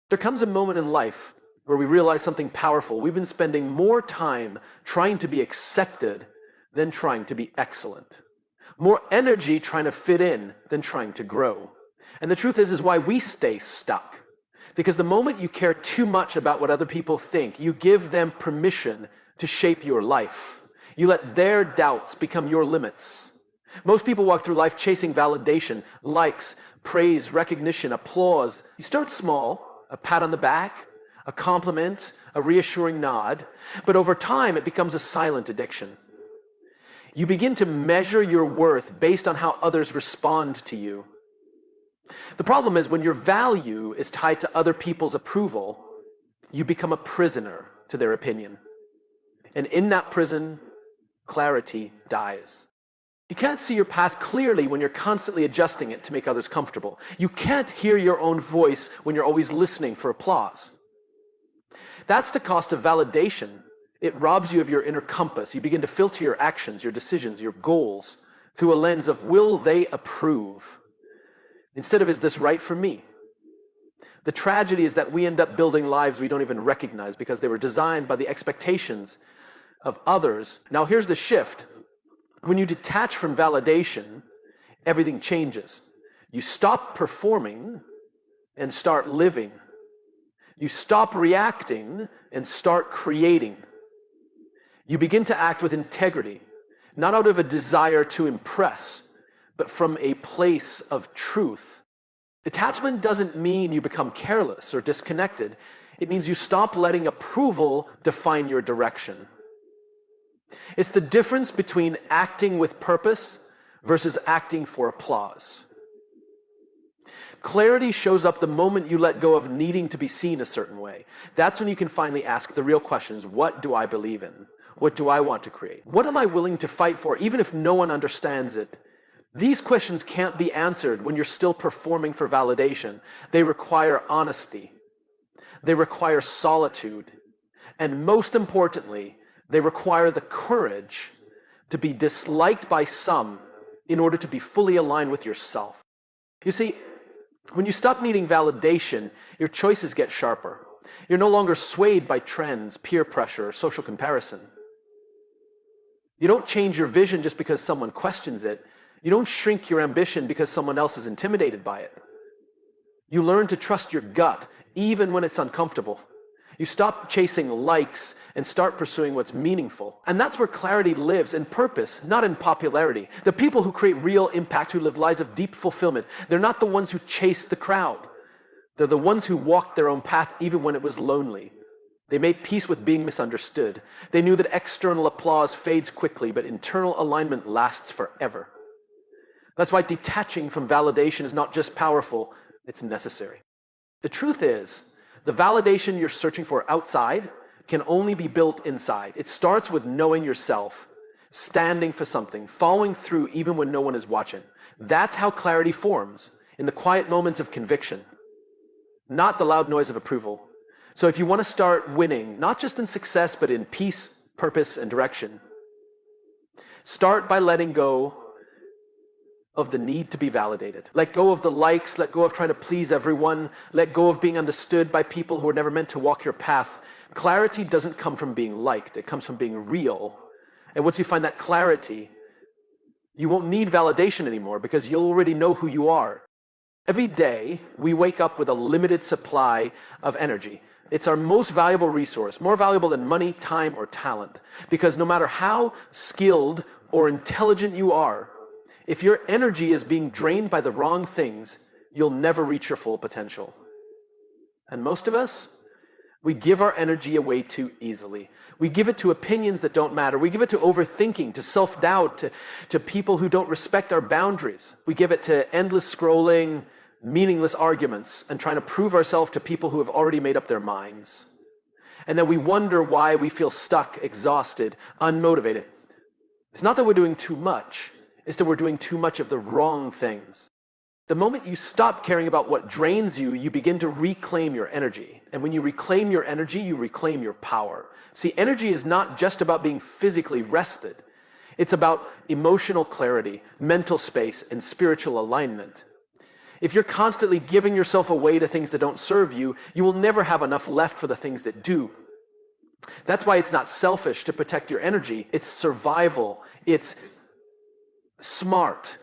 There comes a moment in life where we realize something powerful. We've been spending more time trying to be accepted than trying to be excellent. More energy trying to fit in than trying to grow. And the truth is why we stay stuck. Because the moment you care too much about what other people think, you give them permission to shape your life. You let their doubts become your limits. Most people walk through life chasing validation, likes, praise, recognition, applause. You start small, a pat on the back, a compliment, a reassuring nod, but over time it becomes a silent addiction. You begin to measure your worth based on how others respond to you. The problem is when your value is tied to other people's approval, you become a prisoner to their opinion. And in that prison, clarity dies. You can't see your path clearly when you're constantly adjusting it to make others comfortable. You can't hear your own voice when you're always listening for applause. That's the cost of validation. It robs you of your inner compass. You begin to filter your actions, your decisions, your goals through a lens of will they approve? Instead of is this right for me? The tragedy is that we end up building lives we don't even recognize because they were designed by the expectations of others. Now here's the shift. When you detach from validation, everything changes. You stop performing and start living. You stop reacting and start creating. You begin to act with integrity, not out of a desire to impress, but from a place of truth. Detachment doesn't mean you become careless or disconnected. It means you stop letting approval define your direction. It's the difference between acting with purpose versus acting for applause. Clarity shows up the moment you let go of needing to be seen a certain way. That's when you can finally ask the real questions. What do I believe in? What do I want to create? What am I willing to fight for, even if no one understands it? These questions can't be answered when you're still performing for validation. They require honesty. They require solitude. And most importantly, they require the courage to be disliked by some in order to be fully aligned with yourself. You see, when you stop needing validation, your choices get sharper. You're no longer swayed by trends, peer pressure, or social comparison. You don't change your vision just because someone questions it. You don't shrink your ambition because someone else is intimidated by it. You learn to trust your gut, even when it's uncomfortable. You stop chasing likes and start pursuing what's meaningful. And that's where clarity lives, in purpose, not in popularity. The people who create real impact, who live lives of deep fulfillment, they're not the ones who chase the crowd. They're the ones who walked their own path even when it was lonely. They made peace with being misunderstood. They knew that external applause fades quickly, but internal alignment lasts forever. That's why detaching from validation is not just powerful, it's necessary. The truth is, the validation you're searching for outside can only be built inside. It starts with knowing yourself, standing for something, following through even when no one is watching. That's how clarity forms, in the quiet moments of conviction, not the loud noise of approval. So if you want to start winning, not just in success, but in peace, purpose, and direction, start by letting go of the need to be validated. Let go of the likes, let go of trying to please everyone, let go of being understood by people who are never meant to walk your path. Clarity doesn't come from being liked, it comes from being real. And once you find that clarity, you won't need validation anymore because you'll already know who you are. Every day, we wake up with a limited supply of energy. It's our most valuable resource, more valuable than money, time, or talent. Because no matter how skilled or intelligent you are, if your energy is being drained by the wrong things, you'll never reach your full potential. And most of us, we give our energy away too easily. We give it to opinions that don't matter. We give it to overthinking, to self-doubt, to people who don't respect our boundaries. We give it to endless scrolling, meaningless arguments, and trying to prove ourselves to people who have already made up their minds. And then we wonder why we feel stuck, exhausted, unmotivated. It's not that we're doing too much. It's that we're doing too much of the wrong things. The moment you stop caring about what drains you, you begin to reclaim your energy. And when you reclaim your energy, you reclaim your power. See, energy is not just about being physically rested. It's about emotional clarity, mental space, and spiritual alignment. If you're constantly giving yourself away to things that don't serve you, you will never have enough left for the things that do. That's why it's not selfish to protect your energy. It's survival. It's smart.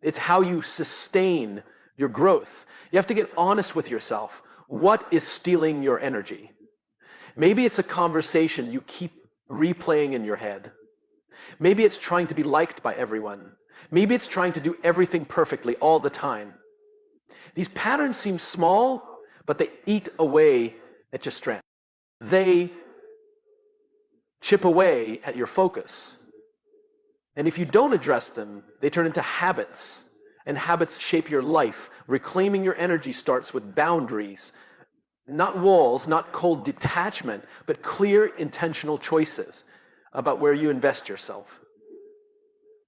It's how you sustain your growth. You have to get honest with yourself. What is stealing your energy? Maybe it's a conversation you keep replaying in your head. Maybe it's trying to be liked by everyone. Maybe it's trying to do everything perfectly all the time. These patterns seem small, but they eat away at your strength. They chip away at your focus. And if you don't address them, they turn into habits, and habits shape your life. Reclaiming your energy starts with boundaries, not walls, not cold detachment, but clear, intentional choices about where you invest yourself.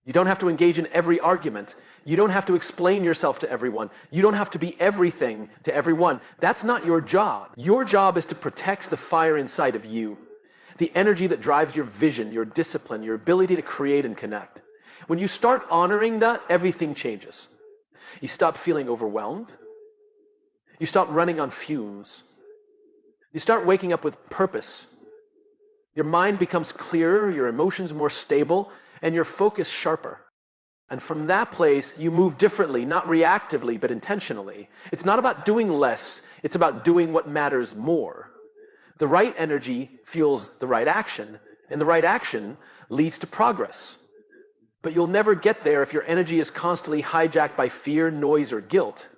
You don't have to engage in every argument. You don't have to explain yourself to everyone. You don't have to be everything to everyone. That's not your job. Your job is to protect the fire inside of you, the energy that drives your vision, your discipline, your ability to create and connect. When you start honoring that, everything changes. You stop feeling overwhelmed. You stop running on fumes. You start waking up with purpose. Your mind becomes clearer, your emotions more stable, and your focus sharper. And from that place, you move differently, not reactively, but intentionally. It's not about doing less, it's about doing what matters more. The right energy fuels the right action, and the right action leads to progress. But you'll never get there if your energy is constantly hijacked by fear, noise, or guilt.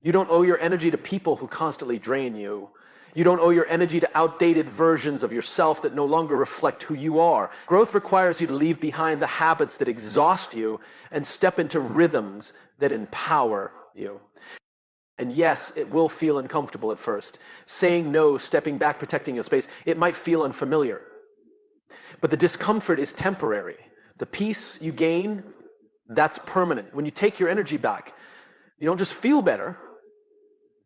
You don't owe your energy to people who constantly drain you. You don't owe your energy to outdated versions of yourself that no longer reflect who you are. Growth requires you to leave behind the habits that exhaust you and step into rhythms that empower you. And yes, it will feel uncomfortable at first. Saying no, stepping back, protecting your space, it might feel unfamiliar. But the discomfort is temporary. The peace you gain, that's permanent. When you take your energy back, you don't just feel better,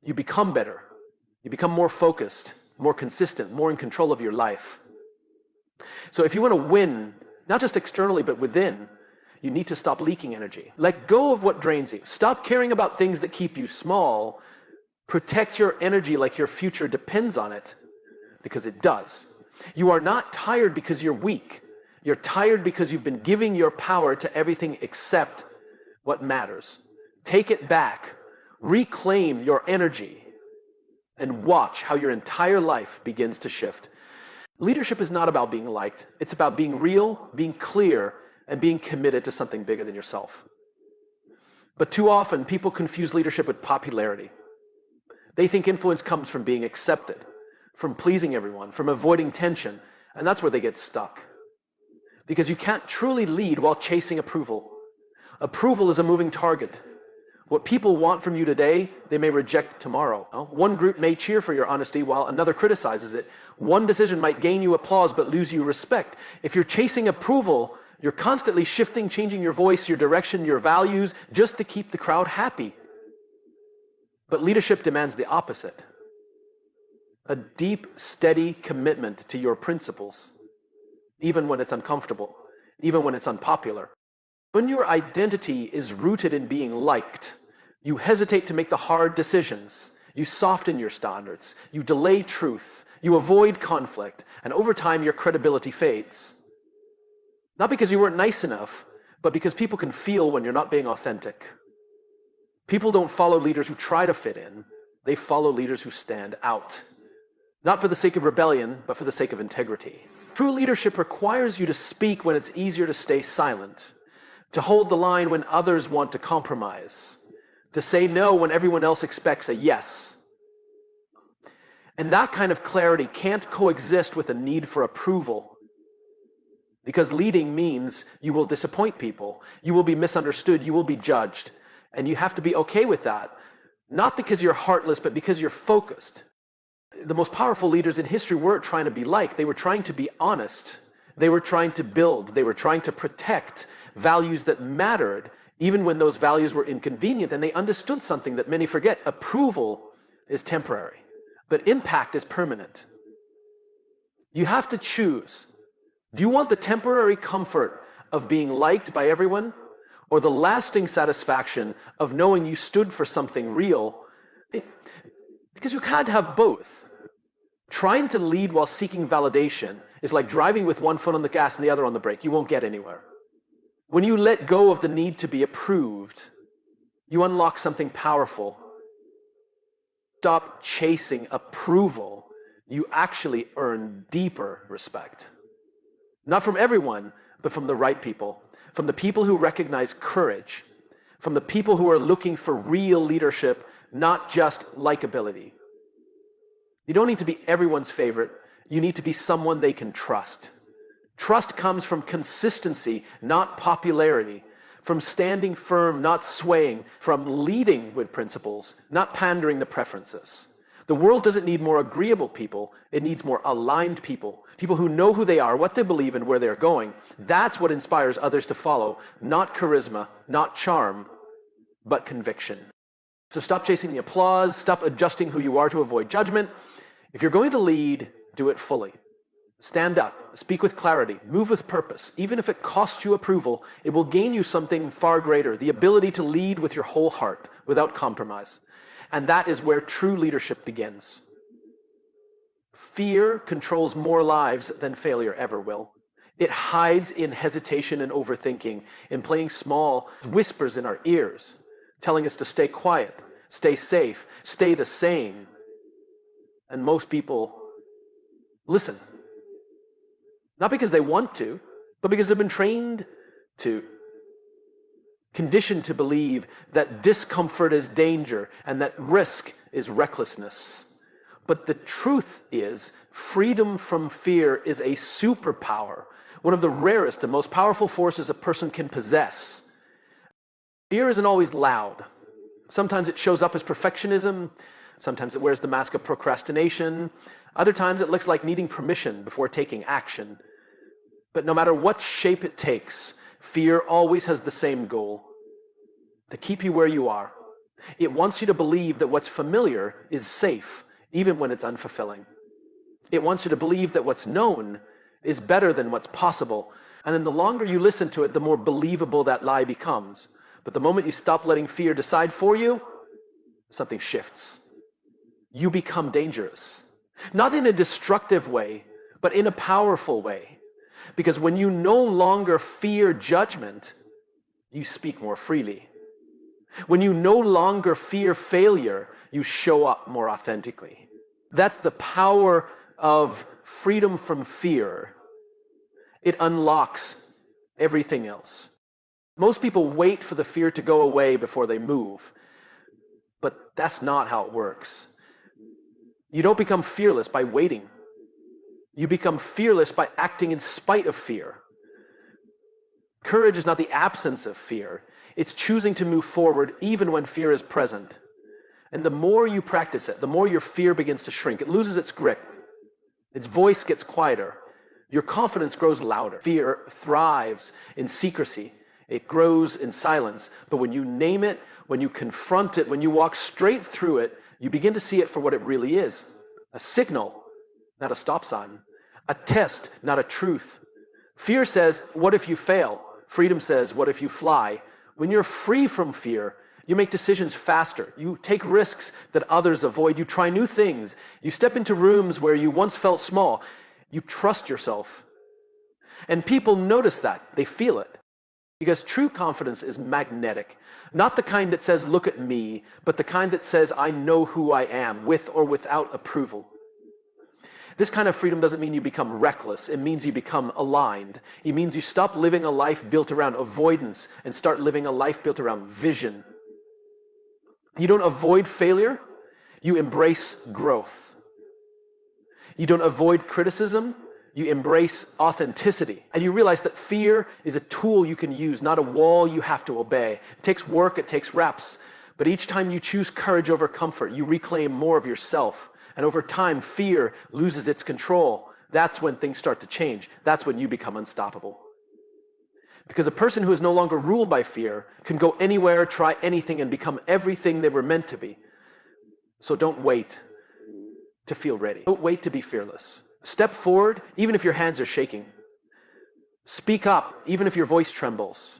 you become better. You become more focused, more consistent, more in control of your life. So if you want to win, not just externally, but within, you need to stop leaking energy. Let go of what drains you. Stop caring about things that keep you small. Protect your energy like your future depends on it, because it does. You are not tired because you're weak. You're tired because you've been giving your power to everything except what matters. Take it back. Reclaim your energy. And watch how your entire life begins to shift. Leadership is not about being liked. It's about being real, being clear, and being committed to something bigger than yourself. But too often, people confuse leadership with popularity. They think influence comes from being accepted, from pleasing everyone, from avoiding tension, and that's where they get stuck. Because you can't truly lead while chasing approval. Approval is a moving target. What people want from you today, they may reject tomorrow. One group may cheer for your honesty while another criticizes it. One decision might gain you applause but lose you respect. If you're chasing approval, you're constantly shifting, changing your voice, your direction, your values, just to keep the crowd happy. But leadership demands the opposite. A deep, steady commitment to your principles, even when it's uncomfortable, even when it's unpopular. When your identity is rooted in being liked, you hesitate to make the hard decisions. You soften your standards. You delay truth. You avoid conflict. And over time, your credibility fades. Not because you weren't nice enough, but because people can feel when you're not being authentic. People don't follow leaders who try to fit in. They follow leaders who stand out. Not for the sake of rebellion, but for the sake of integrity. True leadership requires you to speak when it's easier to stay silent. To hold the line when others want to compromise, to say no when everyone else expects a yes. And that kind of clarity can't coexist with a need for approval. Because leading means you will disappoint people, you will be misunderstood, you will be judged. And you have to be okay with that. Not because you're heartless, but because you're focused. The most powerful leaders in history weren't trying to be liked, they were trying to be honest. They were trying to build, they were trying to protect values that mattered, even when those values were inconvenient, and they understood something that many forget. Approval is temporary, but impact is permanent. You have to choose. Do you want the temporary comfort of being liked by everyone, or the lasting satisfaction of knowing you stood for something real, because you can't have both. Trying to lead while seeking validation is like driving with one foot on the gas and the other on the brake. You won't get anywhere. When you let go of the need to be approved, you unlock something powerful. Stop chasing approval. You actually earn deeper respect. Not from everyone, but from the right people. From the people who recognize courage. From the people who are looking for real leadership, not just likability. You don't need to be everyone's favorite. You need to be someone they can trust. Trust comes from consistency, not popularity. From standing firm, not swaying. From leading with principles, not pandering to preferences. The world doesn't need more agreeable people. It needs more aligned people. People who know who they are, what they believe, and where they're going. That's what inspires others to follow. Not charisma, not charm, but conviction. So stop chasing the applause. Stop adjusting who you are to avoid judgment. If you're going to lead, do it fully. Stand up, speak with clarity, move with purpose. Even if it costs you approval, it will gain you something far greater, the ability to lead with your whole heart, without compromise. And that is where true leadership begins. Fear controls more lives than failure ever will. It hides in hesitation and overthinking, in playing small, whispers in our ears, telling us to stay quiet, stay safe, stay the same. And most people listen. Not because they want to, but because they've been trained to. Conditioned to believe that discomfort is danger and that risk is recklessness. But the truth is, freedom from fear is a superpower, one of the rarest and most powerful forces a person can possess. Fear isn't always loud. Sometimes it shows up as perfectionism. Sometimes it wears the mask of procrastination. Other times it looks like needing permission before taking action. But no matter what shape it takes, fear always has the same goal: to keep you where you are. It wants you to believe that what's familiar is safe, even when it's unfulfilling. It wants you to believe that what's known is better than what's possible. And then the longer you listen to it, the more believable that lie becomes. But the moment you stop letting fear decide for you, something shifts. You become dangerous. Not in a destructive way, but in a powerful way. Because when you no longer fear judgment, you speak more freely. When you no longer fear failure, you show up more authentically. That's the power of freedom from fear. It unlocks everything else. Most people wait for the fear to go away before they move. But that's not how it works. You don't become fearless by waiting. You become fearless by acting in spite of fear. Courage is not the absence of fear. It's choosing to move forward even when fear is present. And the more you practice it, the more your fear begins to shrink. It loses its grip. Its voice gets quieter. Your confidence grows louder. Fear thrives in secrecy. It grows in silence. But when you name it, when you confront it, when you walk straight through it, you begin to see it for what it really is. A signal, not a stop sign. A test, not a truth. Fear says, what if you fail? Freedom says, what if you fly? When you're free from fear, you make decisions faster. You take risks that others avoid. You try new things. You step into rooms where you once felt small. You trust yourself. And people notice that. They feel it. Because true confidence is magnetic. Not the kind that says, look at me, but the kind that says, I know who I am, with or without approval. This kind of freedom doesn't mean you become reckless. It means you become aligned. It means you stop living a life built around avoidance and start living a life built around vision. You don't avoid failure. You embrace growth. You don't avoid criticism. You embrace authenticity. And you realize that fear is a tool you can use, not a wall you have to obey. It takes work, it takes reps. But each time you choose courage over comfort, you reclaim more of yourself. And over time, fear loses its control. That's when things start to change. That's when you become unstoppable. Because a person who is no longer ruled by fear can go anywhere, try anything, and become everything they were meant to be. So don't wait to feel ready. Don't wait to be fearless. Step forward, even if your hands are shaking. Speak up, even if your voice trembles.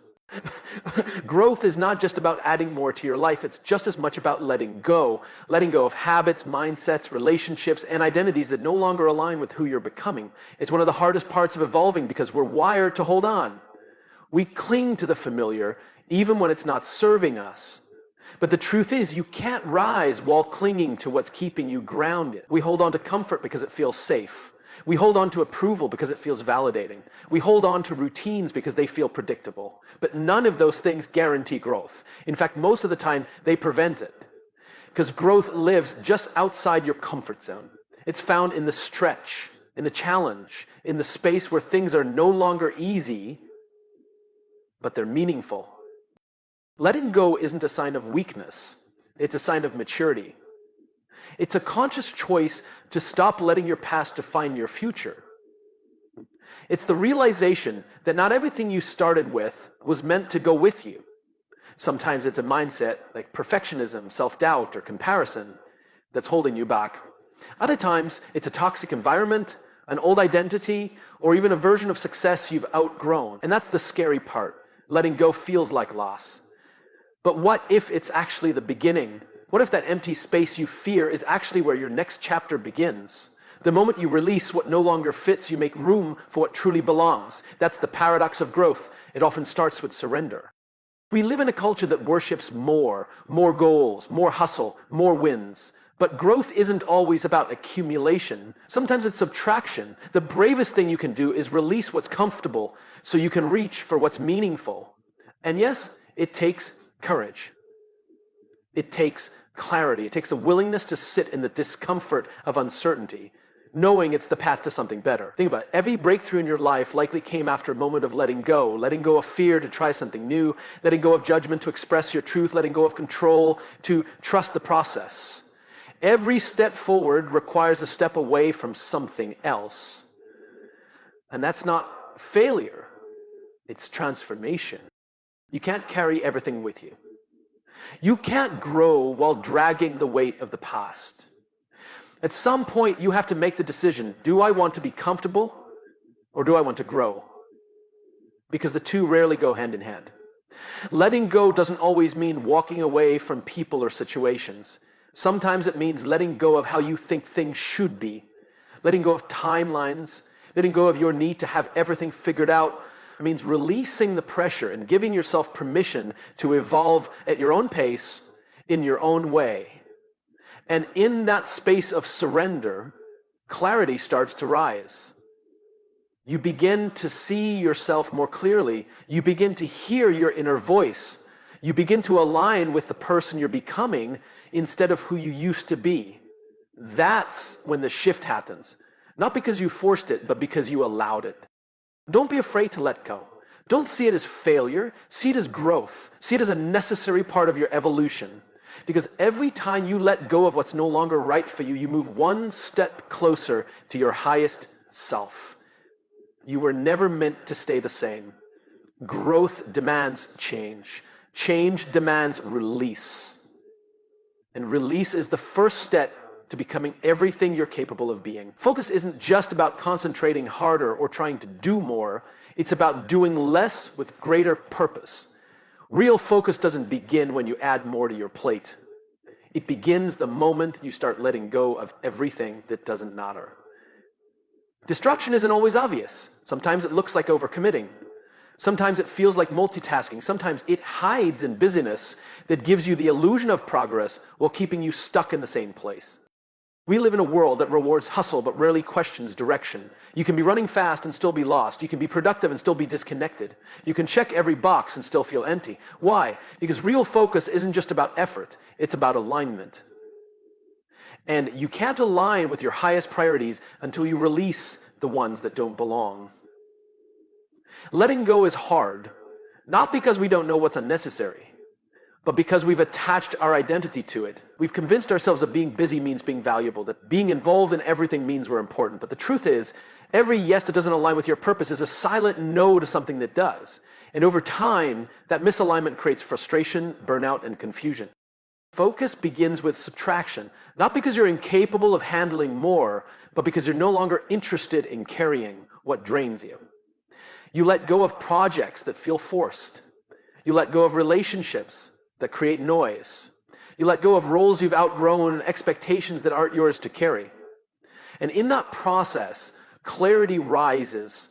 Growth is not just about adding more to your life. It's just as much about letting go of habits, mindsets, relationships, and identities that no longer align with who you're becoming. It's one of the hardest parts of evolving because we're wired to hold on. We cling to the familiar even when it's not serving us. But the truth is, you can't rise while clinging to what's keeping you grounded. We hold on to comfort because it feels safe. We hold on to approval because it feels validating. We hold on to routines because they feel predictable. But none of those things guarantee growth. In fact, most of the time, they prevent it. Because growth lives just outside your comfort zone. It's found in the stretch, in the challenge, in the space where things are no longer easy, but they're meaningful. Letting go isn't a sign of weakness. It's a sign of maturity. It's a conscious choice to stop letting your past define your future. It's the realization that not everything you started with was meant to go with you. Sometimes it's a mindset like perfectionism, self-doubt, or comparison that's holding you back. Other times, it's a toxic environment, an old identity, or even a version of success you've outgrown. And that's the scary part. Letting go feels like loss. But what if it's actually the beginning? What if that empty space you fear is actually where your next chapter begins? The moment you release what no longer fits, you make room for what truly belongs. That's the paradox of growth. It often starts with surrender. We live in a culture that worships more goals, more hustle, more wins. But growth isn't always about accumulation. Sometimes it's subtraction. The bravest thing you can do is release what's comfortable so you can reach for what's meaningful. And yes, it takes courage. It takes clarity. It takes a willingness to sit in the discomfort of uncertainty, knowing it's the path to something better. Think about it. Every breakthrough in your life likely came after a moment of letting go of fear to try something new, letting go of judgment to express your truth, letting go of control to trust the process. Every step forward requires a step away from something else. And that's not failure. It's transformation. You can't carry everything with you. You can't grow while dragging the weight of the past. At some point, you have to make the decision, do I want to be comfortable or do I want to grow? Because the two rarely go hand in hand. Letting go doesn't always mean walking away from people or situations. Sometimes it means letting go of how you think things should be, letting go of timelines, letting go of your need to have everything figured out. It means releasing the pressure and giving yourself permission to evolve at your own pace, in your own way. And in that space of surrender, clarity starts to rise. You begin to see yourself more clearly. You begin to hear your inner voice. You begin to align with the person you're becoming instead of who you used to be. That's when the shift happens. Not because you forced it, but because you allowed it. Don't be afraid to let go. Don't see it as failure. See it as growth. See it as a necessary part of your evolution. Because every time you let go of what's no longer right for you, you move one step closer to your highest self. You were never meant to stay the same. Growth demands change. Change demands release. And release is the first step to becoming everything you're capable of being. Focus isn't just about concentrating harder or trying to do more. It's about doing less with greater purpose. Real focus doesn't begin when you add more to your plate. It begins the moment you start letting go of everything that doesn't matter. Distraction isn't always obvious. Sometimes it looks like overcommitting. Sometimes it feels like multitasking. Sometimes it hides in busyness that gives you the illusion of progress while keeping you stuck in the same place. We live in a world that rewards hustle but rarely questions direction. You can be running fast and still be lost. You can be productive and still be disconnected. You can check every box and still feel empty. Why? Because real focus isn't just about effort. It's about alignment. And you can't align with your highest priorities until you release the ones that don't belong. Letting go is hard, not because we don't know what's unnecessary, but because we've attached our identity to it. We've convinced ourselves that being busy means being valuable, that being involved in everything means we're important. But the truth is, every yes that doesn't align with your purpose is a silent no to something that does. And over time, that misalignment creates frustration, burnout, and confusion. Focus begins with subtraction, not because you're incapable of handling more, but because you're no longer interested in carrying what drains you. You let go of projects that feel forced. You let go of relationships that create noise. You let go of roles you've outgrown, expectations that aren't yours to carry. And in that process, clarity rises.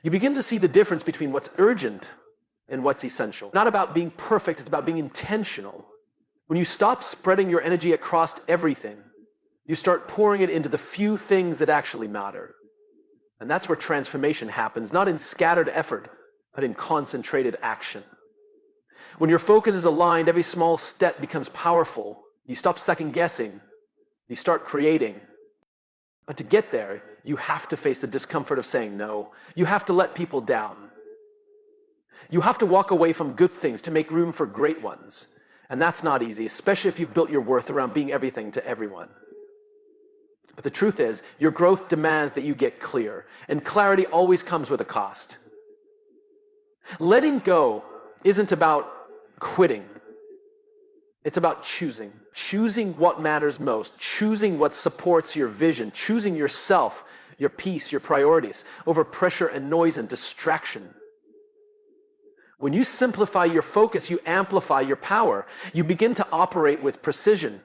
You begin to see the difference between what's urgent and what's essential. Not about being perfect, it's about being intentional. When you stop spreading your energy across everything, you start pouring it into the few things that actually matter. And that's where transformation happens, not in scattered effort, but in concentrated action. When your focus is aligned, every small step becomes powerful. You stop second guessing. You start creating. But to get there, you have to face the discomfort of saying no. You have to let people down. You have to walk away from good things to make room for great ones. And that's not easy, especially if you've built your worth around being everything to everyone. But the truth is, your growth demands that you get clear, and clarity always comes with a cost. Letting go isn't about quitting. It's about choosing. Choosing what matters most, choosing what supports your vision, choosing yourself, your peace, your priorities, over pressure and noise and distraction. When you simplify your focus, you amplify your power. You begin to operate with precision.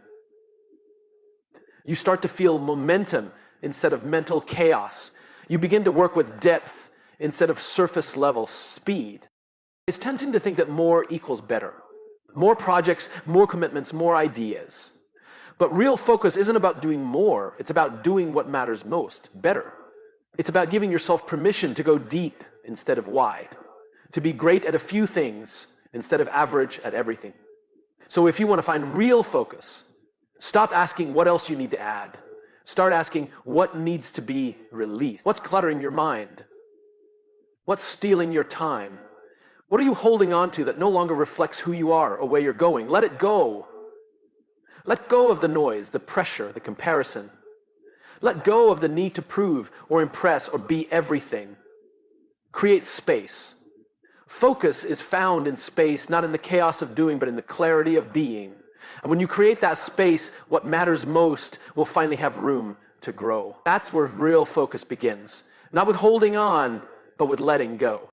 You start to feel momentum instead of mental chaos. You begin to work with depth instead of surface level speed. It's tempting to think that more equals better. More projects, more commitments, more ideas. But real focus isn't about doing more. It's about doing what matters most, better. It's about giving yourself permission to go deep instead of wide. To be great at a few things instead of average at everything. So if you want to find real focus, stop asking what else you need to add. Start asking what needs to be released. What's cluttering your mind? What's stealing your time? What are you holding on to that no longer reflects who you are or where you're going? Let it go. Let go of the noise, the pressure, the comparison. Let go of the need to prove or impress or be everything. Create space. Focus is found in space, not in the chaos of doing, but in the clarity of being. And when you create that space, what matters most will finally have room to grow. That's where real focus begins. Not with holding on, but with letting go.